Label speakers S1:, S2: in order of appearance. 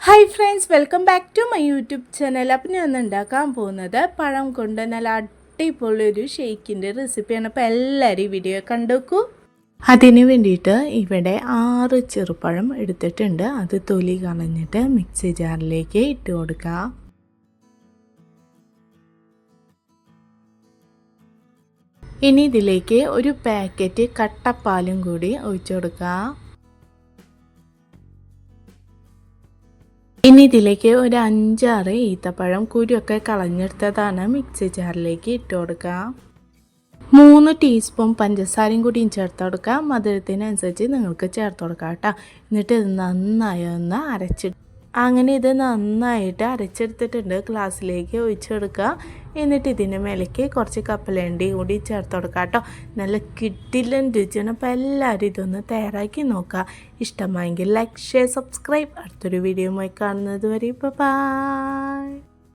S1: Hi friends, welcome back to my YouTube channel. Appam ഞാൻ ഉണ്ടാക്കാൻ പോകുന്നത് പഴം കൊണ്ട് നല്ല അടിപൊളിയൊരു ഷേക്കിൻ്റെ റെസിപ്പിയാണ്. അപ്പോൾ എല്ലാവരും ഈ വീഡിയോ കണ്ടുവെക്കൂ. അതിന് വേണ്ടിയിട്ട് ഇവിടെ 6 ചെറുപഴം എടുത്തിട്ടുണ്ട്. അത് തൊലി കളഞ്ഞിട്ട് മിക്സി ജാറിലേക്ക് ഇട്ട് കൊടുക്കുക. ഇനി ഇതിലേക്ക് ഒരു പാക്കറ്റ് കട്ടപ്പാലും കൂടി ഒഴിച്ചു കൊടുക്കുക. ഇനി ഇതിലേക്ക് ഒരു 5-6 ഈത്തപ്പഴം കുരുവൊക്കെ കളഞ്ഞെടുത്തതാണ് മിക്സി ജാറിലേക്ക് ഇട്ട് കൊടുക്കുക. 3 ടീസ്പൂൺ പഞ്ചസാരയും കൂടിയും ചേർത്ത് കൊടുക്കുക. മധുരത്തിനനുസരിച്ച് നിങ്ങൾക്ക് ചേർത്ത് കൊടുക്കാം കേട്ടോ. എന്നിട്ട് ഇത് നന്നായി ഒന്ന് അങ്ങനെ ഇത് നന്നായിട്ട് അരച്ചെടുത്തിട്ടുണ്ട്. ഗ്ലാസ്സിലേക്ക് ഒഴിച്ചെടുക്കുക. എന്നിട്ട് ഇതിന് മേലേക്ക് കുറച്ച് കപ്പലണ്ടി കൂടി ചേർത്ത് കൊടുക്കുക കേട്ടോ. നല്ല കിടിലൻ രുചിയാണ്. അപ്പോൾ എല്ലാവരും ഇതൊന്ന് തയ്യാറാക്കി നോക്കുക. ഇഷ്ടമായെങ്കിൽ ലൈക്ക്, ഷെയർ, സബ്സ്ക്രൈബ്. അടുത്തൊരു വീഡിയോയുമായി കാണുന്നത് വരെ ബൈ.